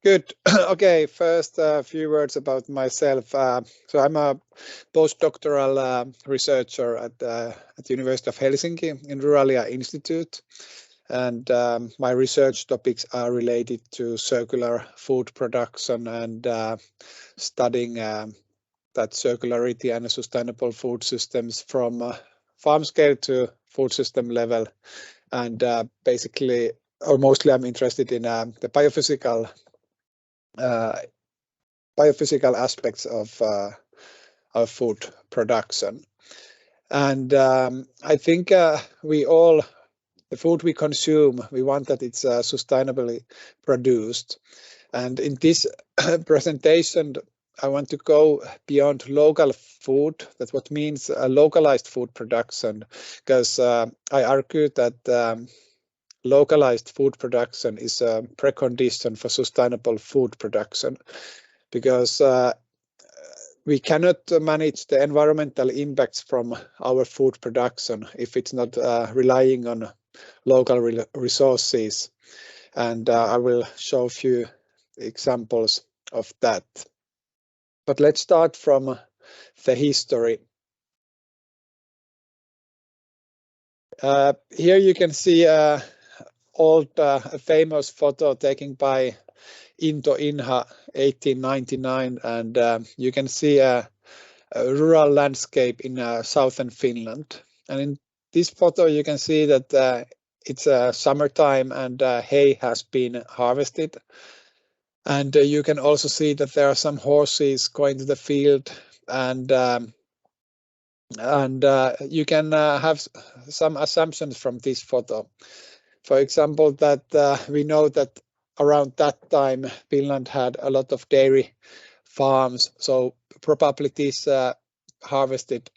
Good. Okay, first a few words about myself. So I'm a postdoctoral researcher at the University of Helsinki in Ruralia Institute. And my research topics are related to circular food production and studying that circularity and sustainable food systems from farm scale to food system level. And basically, or mostly I'm interested in the biophysical aspects of food production. And I think the food we consume, we want that it's sustainably produced. And in this presentation, I want to go beyond local food. That's what means localized food production, because I argue that localized food production is a precondition for sustainable food production, because we cannot manage the environmental impacts from our food production if it's not relying on local resources. And I will show a few examples of that. But let's start from the history. Here you can see old famous photo taken by Into Inha 1899, and you can see a rural landscape in southern Finland. And in this photo you can see that it's summertime and hay has been harvested. And you can also see that there are some horses going to the field, and you can have some assumptions from this photo. For example, that we know that around that time Finland had a lot of dairy farms, so probably this harvested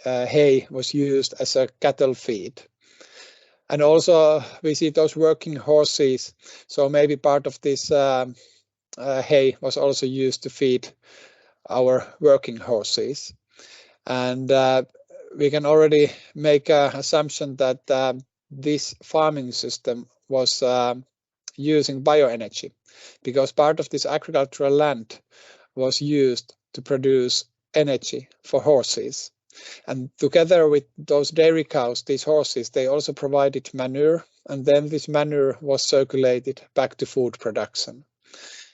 hay was used as a cattle feed. And also we see those working horses, so maybe part of this hay was also used to feed our working horses. And we can already make an assumption that this farming system was using bioenergy, because part of this agricultural land was used to produce energy for horses. And together with those dairy cows, these horses, they also provided manure, and then this manure was circulated back to food production.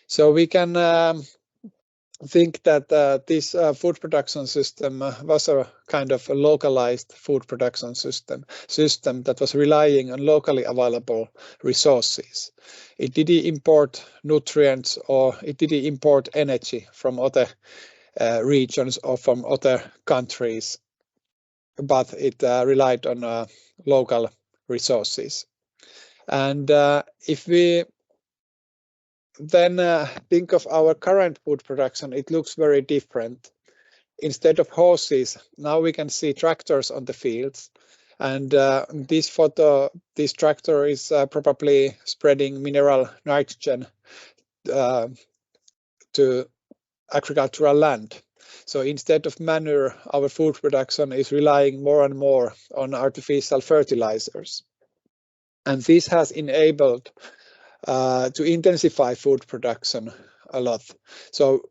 So we can think that this food production system was a kind of a localized food production system that was relying on locally available resources. It didn't import nutrients or it didn't import energy from other regions or from other countries, but it relied on local resources. And if we then think of our current food production, it looks very different. Instead of horses, now we can see tractors on the fields. And this photo, this tractor is probably spreading mineral nitrogen to agricultural land. So instead of manure, our food production is relying more and more on artificial fertilizers. And this has enabled to intensify food production a lot. So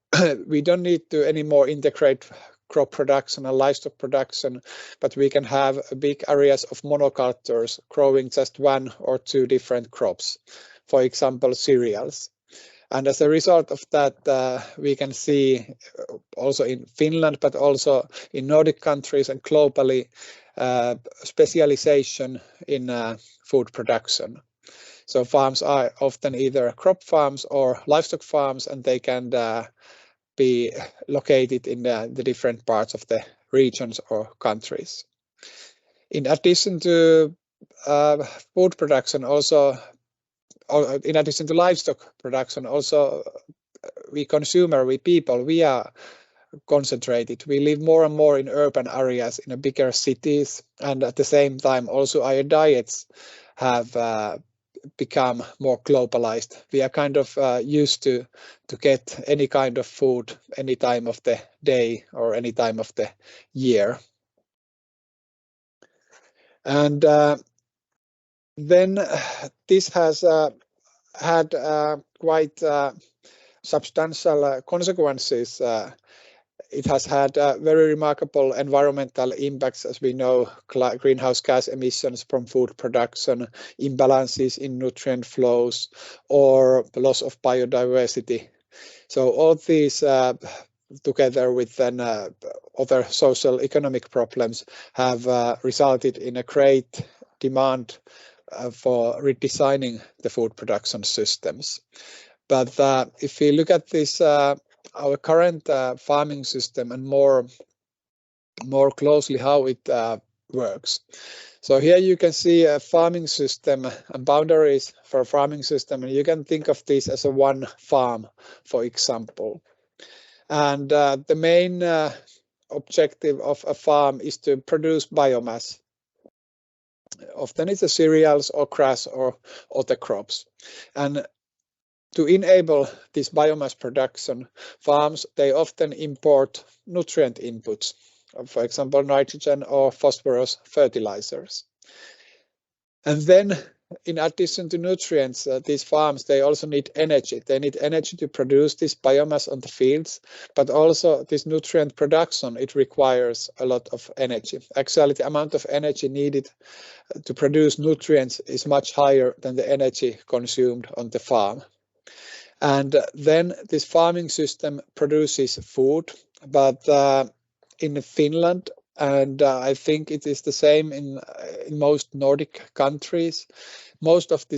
we don't need to anymore integrate crop production and livestock production, but we can have big areas of monocultures growing just one or two different crops, for example, cereals. And as a result of that, we can see also in Finland, but also in Nordic countries and globally, specialization in food production. So farms are often either crop farms or livestock farms, and they can be located in the different parts of the regions or countries. In addition to food production, also, in addition to livestock production, also we people, we are concentrated. We live more and more in urban areas, in bigger cities, and at the same time also our diets have become more globalized. We are kind of used to get any kind of food any time of the day or any time of the year. And then this has had quite substantial consequences. It has had very remarkable environmental impacts, as we know, greenhouse gas emissions from food production, imbalances in nutrient flows, or the loss of biodiversity. So all these together with then other social economic problems have resulted in a great demand for redesigning the food production systems. But if we look at this, our current farming system and more closely how it works. So here you can see a farming system and boundaries for a farming system, and you can think of this as a one farm, for example. And the main objective of a farm is to produce biomass. Often it's the cereals or grass or other crops. And to enable this biomass production, farms, they often import nutrient inputs, for example, nitrogen or phosphorus fertilizers. And then in addition to nutrients, these farms, they also need energy. They need energy to produce this biomass on the fields, but also this nutrient production, it requires a lot of energy. Actually, the amount of energy needed to produce nutrients is much higher than the energy consumed on the farm. And then this farming system produces food, but in Finland, and I think it is the same in most Nordic countries, most of the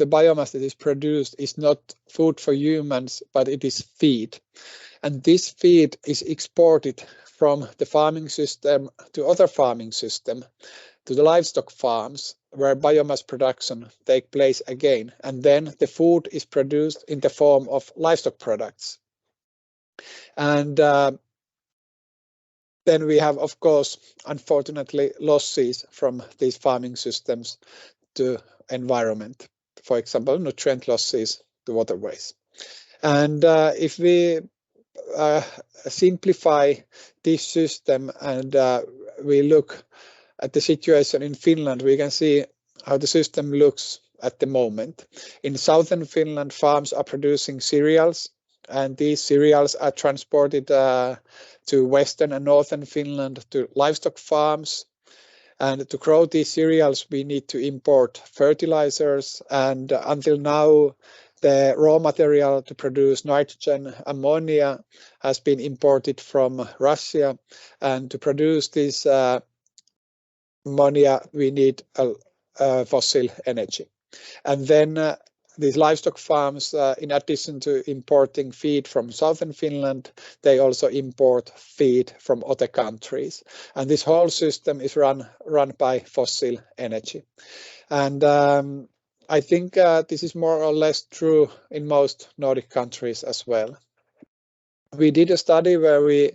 biomass that is produced is not food for humans, but it is feed. And this feed is exported from the farming system to other farming system, to the livestock farms, where biomass production takes place again. And then the food is produced in the form of livestock products. And then we have, of course, unfortunately, losses from these farming systems to environment. For example, nutrient losses to waterways. And if we simplify this system and we look at the situation in Finland, we can see how the system looks at the moment. In southern Finland, farms are producing cereals, and these cereals are transported to western and northern Finland to livestock farms. And to grow these cereals, we need to import fertilizers. And until now, the raw material to produce nitrogen, ammonia, has been imported from Russia. And to produce this ammonia, we need fossil energy. And then these livestock farms, in addition to importing feed from southern Finland, they also import feed from other countries. And this whole system is run by fossil energy. And I think this is more or less true in most Nordic countries as well. We did a study where we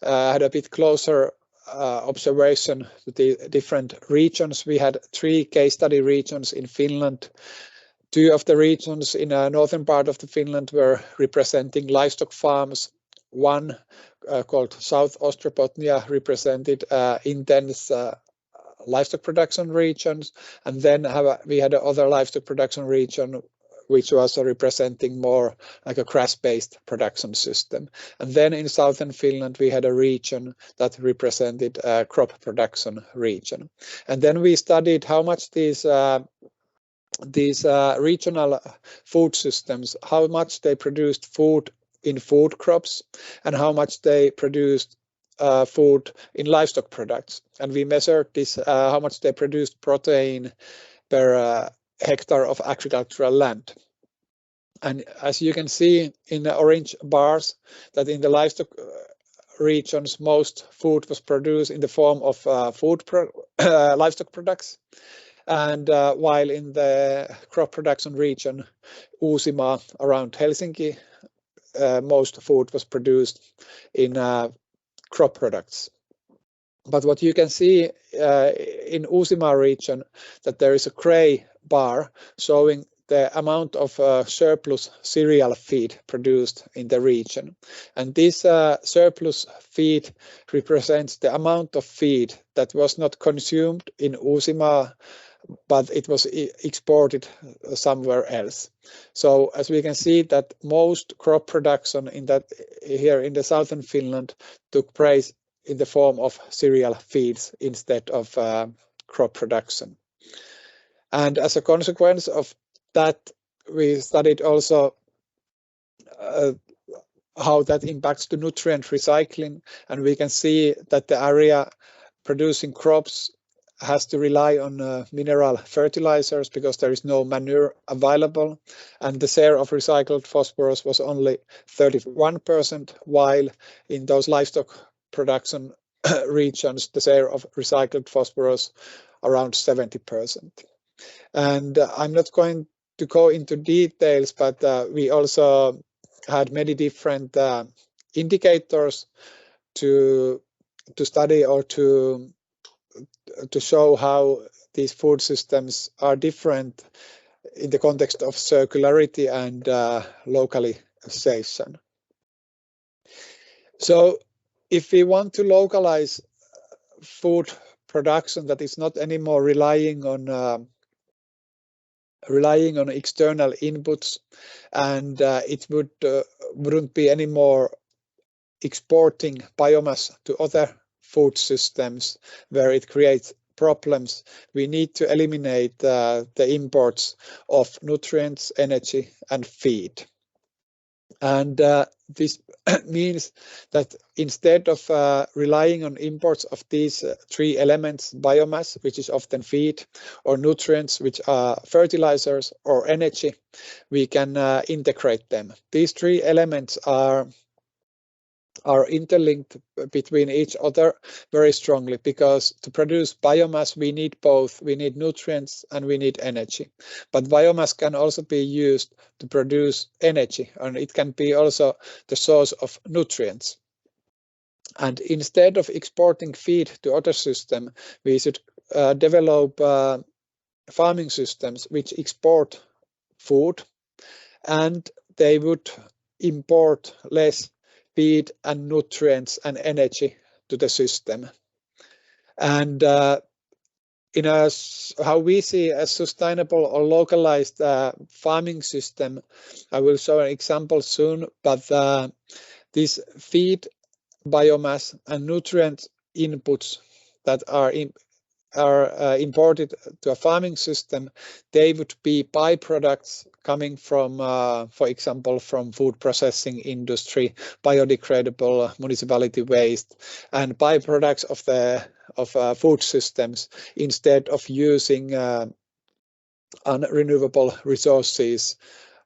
had a bit closer observation to the different regions. We had 3 case study regions in Finland. 2 of the regions in the northern part of the Finland were representing livestock farms. One called South Ostrobothnia represented intense livestock production regions, and then we had another livestock production region which was representing more like a grass-based production system. And then in southern Finland, we had a region that represented a crop production region. And then we studied how much these regional food systems, how much they produced food in food crops and how much they produced food in livestock products. And we measured this, how much they produced protein per hectare of agricultural land. And as you can see in the orange bars, that in the livestock regions, most food was produced in the form of livestock products. And while in the crop production region, Uusimaa around Helsinki, most food was produced in crop products. But what you can see in Uusimaa region, that there is a gray bar showing the amount of surplus cereal feed produced in the region. And this surplus feed represents the amount of feed that was not consumed in Uusimaa but it was exported somewhere else. So as we can see that most crop production here in the southern Finland took place in the form of cereal fields instead of crop production. And as a consequence of that, we studied also how that impacts the nutrient recycling, and we can see that the area producing crops has to rely on mineral fertilizers because there is no manure available, and the share of recycled phosphorus was only 31%, while in those livestock production regions the share of recycled phosphorus around 70%. And I'm not going to go into details, but we also had many different indicators to study or to show how these food systems are different in the context of circularity and localization. So if we want to localize food production that is not anymore relying on external inputs, and it wouldn't be anymore exporting biomass to other food systems where it creates problems, we need to eliminate the imports of nutrients, energy, and feed. And this means that instead of relying on imports of these three elements, biomass, which is often feed, or nutrients, which are fertilizers, or energy, we can integrate them. These three elements are interlinked between each other very strongly, because to produce biomass we need both. We need nutrients and we need energy. But biomass can also be used to produce energy, and it can be also the source of nutrients. And instead of exporting feed to other systems, we should develop farming systems which export food, and they would import less feed and nutrients and energy to the system. And in how we see a sustainable or localized farming system, I will show an example soon, but this feed, biomass and nutrient inputs that are imported to a farming system, they would be byproducts coming from, for example, from food processing industry, biodegradable municipality waste, and byproducts of food systems, instead of using unrenewable resources,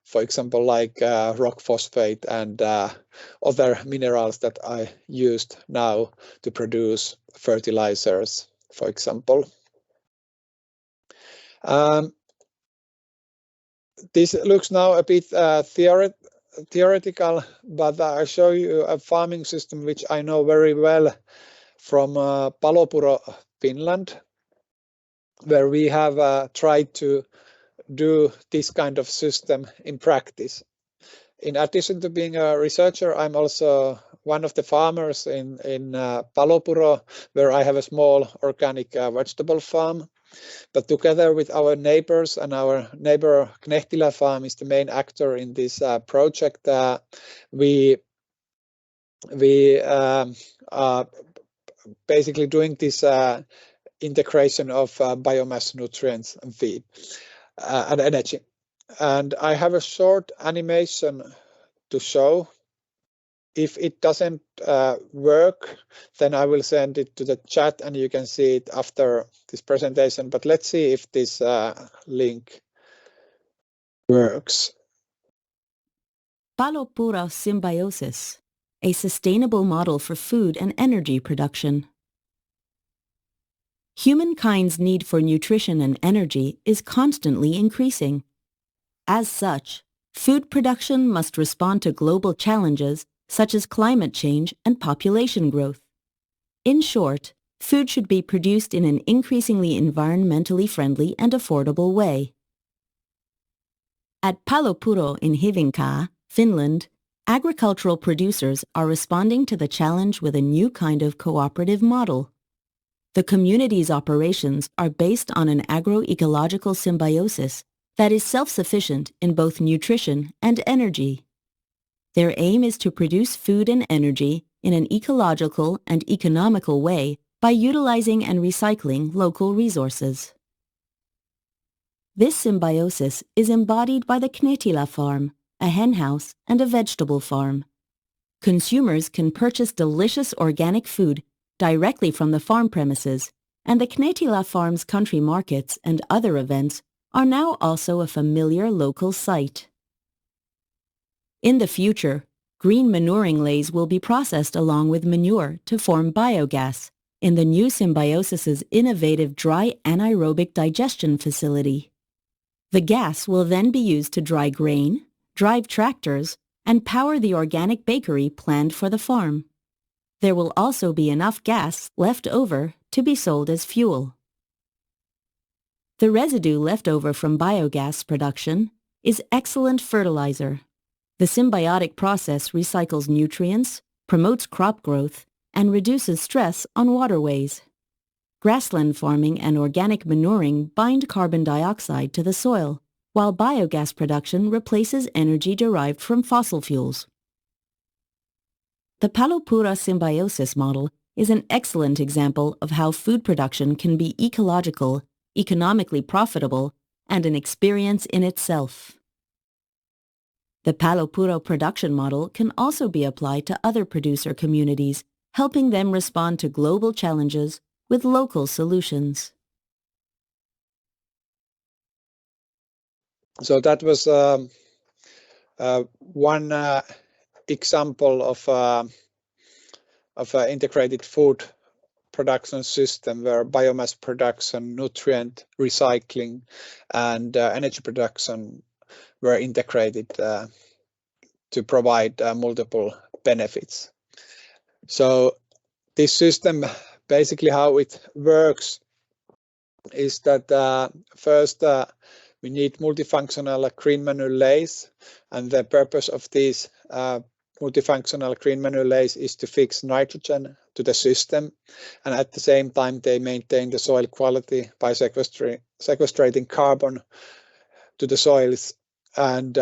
for example, like rock phosphate and other minerals that are used now to produce fertilizers, for example. This looks now a bit theoretical, but I'll show you a farming system which I know very well from Palopuro, Finland, where we have tried to do this kind of system in practice. In addition to being a researcher, I'm also one of the farmers in Palopuro, where I have a small organic vegetable farm. But together with our neighbors, and our neighbor Knehtilä farm is the main actor in this project, we are basically doing this integration of biomass, nutrients, and feed and energy. And I have a short animation to show. If it doesn't work, then I will send it to the chat and you can see it after this presentation. But let's see if this link works. Palopuro symbiosis, a sustainable model for food and energy production. Humankind's need for nutrition and energy is constantly increasing. As such, food production must respond to global challenges such as climate change and population growth. In short, food should be produced in an increasingly environmentally friendly and affordable way. At Palopuro in Hyvinkää, Finland, agricultural producers are responding to the challenge with a new kind of cooperative model. The community's operations are based on an agroecological symbiosis that is self-sufficient in both nutrition and energy. Their aim is to produce food and energy in an ecological and economical way by utilizing and recycling local resources. This symbiosis is embodied by the Knetila farm, a henhouse, and a vegetable farm. Consumers can purchase delicious organic food directly from the farm premises, and the Knetila farm's country markets and other events are now also a familiar local sight. In the future, green manuring lays will be processed along with manure to form biogas in the new Symbiosis's innovative dry anaerobic digestion facility. The gas will then be used to dry grain, drive tractors, and power the organic bakery planned for the farm. There will also be enough gas left over to be sold as fuel. The residue left over from biogas production is excellent fertilizer. The symbiotic process recycles nutrients, promotes crop growth, and reduces stress on waterways. Grassland farming and organic manuring bind carbon dioxide to the soil, while biogas production replaces energy derived from fossil fuels. The Palopura symbiosis model is an excellent example of how food production can be ecological, economically profitable, and an experience in itself. The Palopura production model can also be applied to other producer communities, helping them respond to global challenges with local solutions. So that was one example of an integrated food production system where biomass production, nutrient recycling, and energy production were integrated to provide multiple benefits. So this system, basically how it works is that first we need multifunctional green manure lays, and the purpose of these multifunctional green manure lays is to fix nitrogen to the system, and at the same time they maintain the soil quality by sequestrating carbon to the soils and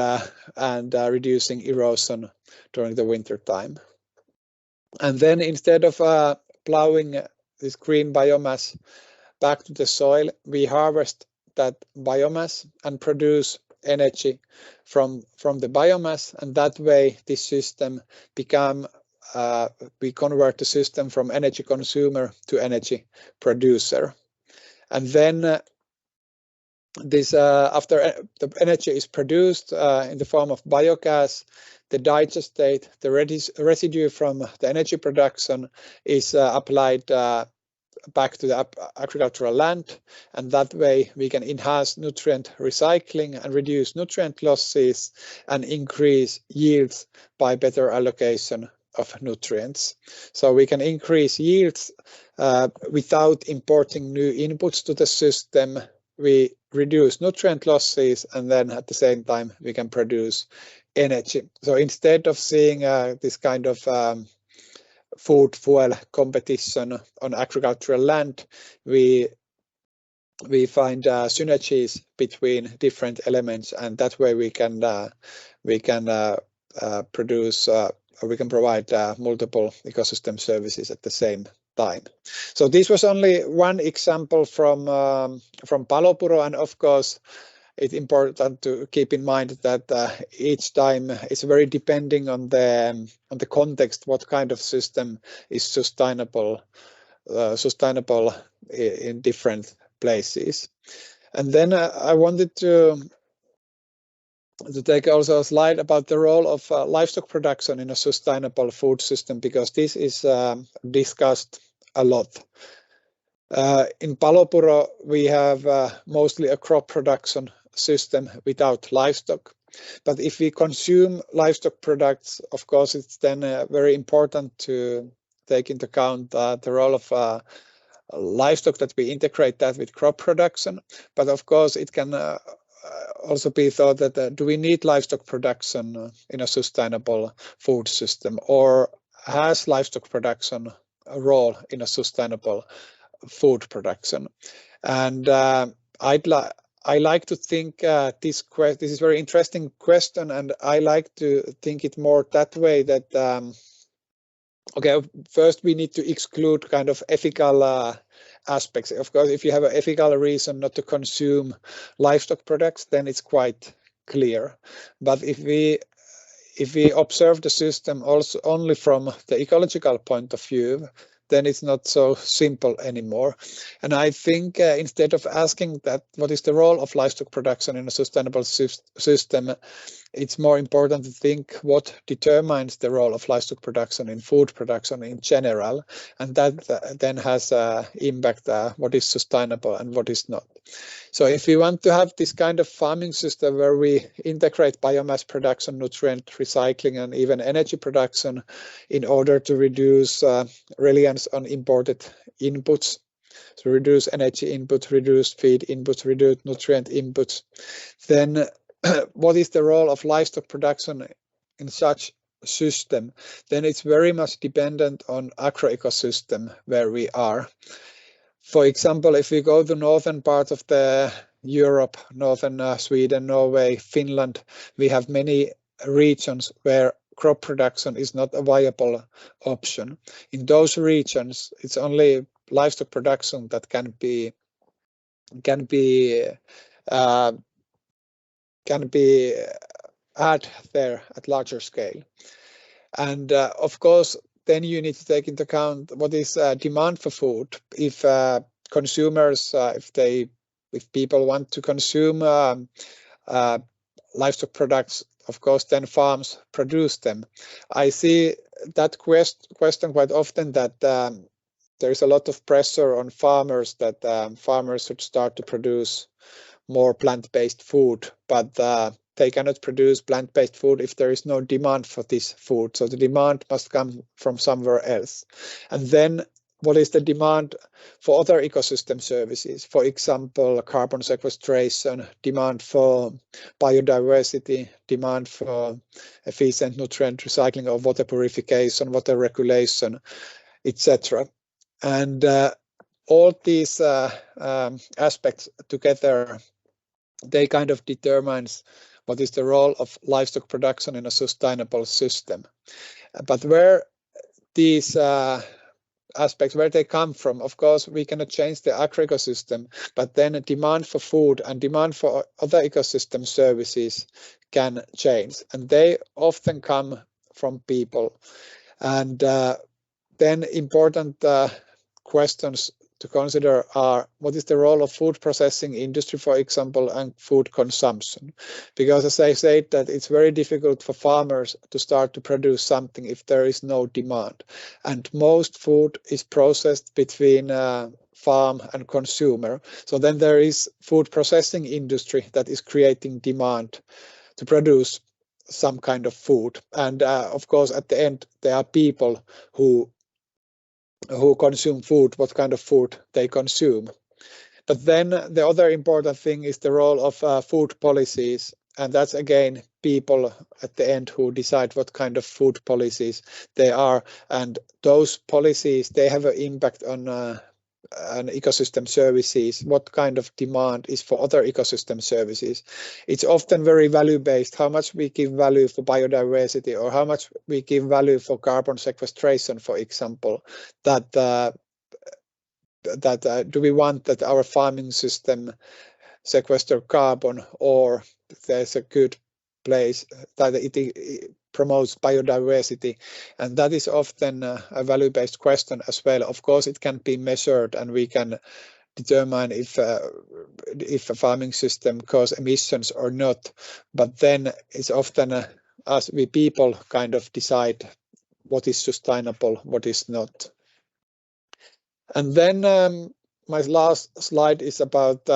reducing erosion during the winter time. And then instead of plowing this green biomass back to the soil, we harvest that biomass and produce energy from the biomass, and that way this system we convert the system from energy consumer to energy producer. And then this after the energy is produced in the form of biogas, the digestate, the residue from the energy production is applied back to the agricultural land, and that way we can enhance nutrient recycling and reduce nutrient losses and increase yields by better allocation of nutrients. So we can increase yields without importing new inputs to the system. We reduce nutrient losses, and then at the same time we can produce energy. So instead of seeing this kind of food fuel competition on agricultural land, we find synergies between different elements, and that way we can produce or we can provide multiple ecosystem services at the same time. So this was only one example from Palopuro, and of course it's important to keep in mind that each time it's very depending on the context, what kind of system is sustainable in different places. And then I wanted to take also a slide about the role of livestock production in a sustainable food system, because this is discussed a lot. In Palopuro, we have mostly a crop production system without livestock. But if we consume livestock products, of course, it's then very important to take into account the role of livestock, that we integrate that with crop production. But of course, it can also be thought that do we need livestock production in a sustainable food system, or has livestock production a role in a sustainable food production. And I like to think this is a very interesting question, and I like to think it more that way that okay, first we need to exclude kind of ethical aspects. Of course, if you have an ethical reason not to consume livestock products, then it's quite clear. But if we observe the system also only from the ecological point of view, then it's not so simple anymore. And I think instead of asking that what is the role of livestock production in a sustainable system, it's more important to think what determines the role of livestock production in food production in general, and that then has an impact what is sustainable and what is not. So if we want to have this kind of farming system where we integrate biomass production, nutrient recycling, and even energy production in order to reduce reliance on imported inputs, so reduce energy input, reduce feed inputs, reduce nutrient inputs, then what is the role of livestock production in such system? Then it's very much dependent on agroecosystem where we are. For example, if we go to northern part of the Europe, northern Sweden, Norway, Finland, we have many regions where crop production is not a viable option. In those regions, it's only livestock production that can be had there at larger scale. And of course, then you need to take into account what is demand for food. If consumers, if people want to consume livestock products, of course, then farms produce them. I see that question quite often, that there is a lot of pressure on farmers that farmers should start to produce more plant-based food, but they cannot produce plant-based food if there is no demand for this food. So the demand must come from somewhere else. And then what is the demand for other ecosystem services? For example, carbon sequestration, demand for biodiversity, demand for efficient nutrient recycling or water purification, water regulation, etc. And all these aspects together, they kind of determines what is the role of livestock production in a sustainable system. But where these aspects, where they come from, of course, we cannot change the agro-ecosystem, but then a demand for food and demand for other ecosystem services can change. And they often come from people. And then important questions to consider are what is the role of food processing industry, for example, and food consumption. Because as I said, that it's very difficult for farmers to start to produce something if there is no demand. And most food is processed between farm and consumer. So then there is food processing industry that is creating demand to produce some kind of food. And of course, at the end, there are people who consume food, what kind of food they consume. But then the other important thing is the role of food policies. And that's again people at the end who decide what kind of food policies they are. And those policies, they have an impact on ecosystem services, what kind of demand is for other ecosystem services. It's often very value-based, how much we give value for biodiversity or how much we give value for carbon sequestration, for example, that do we want that our farming system sequester carbon, or there's a good place that it promotes biodiversity, and that is often a value-based question as well. Of course, it can be measured, and we can determine if a farming system causes emissions or not. But then it's often us, we people, kind of decide what is sustainable, what is not. And then my last slide is about,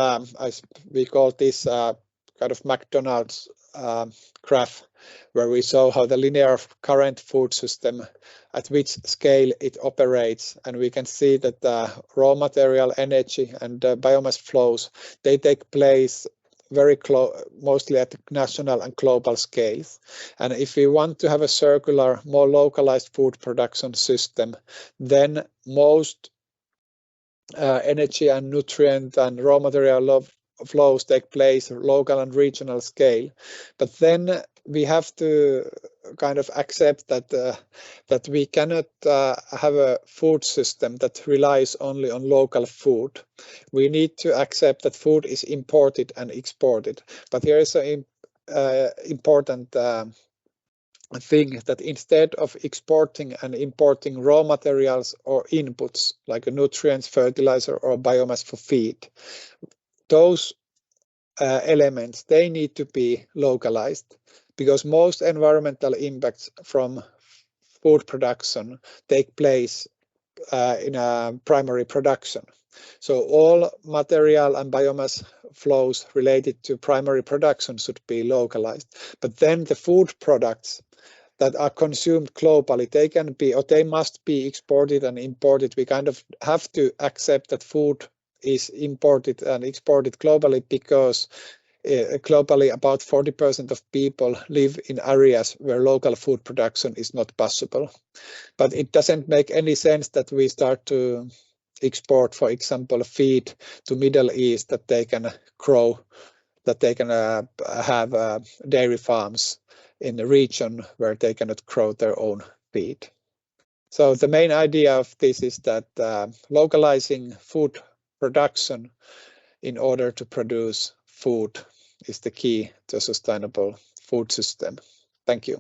we call this kind of McDonald's graph, where we show how the linear current food system, at which scale it operates. And we can see that the raw material, energy, and biomass flows, they take place very close, mostly at national and global scales. And if we want to have a circular, more localized food production system, then most energy and nutrient and raw material flows take place local and regional scale. But then we have to kind of accept that that we cannot have a food system that relies only on local food. We need to accept that food is imported and exported. But here is an important thing, that instead of exporting and importing raw materials or inputs like nutrients, fertilizer, or biomass for feed, those elements, they need to be localized, because most environmental impacts from food production take place in a primary production. So all material and biomass flows related to primary production should be localized. But then the food products that are consumed globally, they can be, or they must be, exported and imported. We kind of have to accept that food is imported and exported globally, because globally about 40% of people live in areas where local food production is not possible. But it doesn't make any sense that we start to export, for example, feed to Middle East that they can grow, that they can have dairy farms in the region where they cannot grow their own feed. So the main idea of this is that localizing food production in order to produce food is the key to a sustainable food system. Thank you.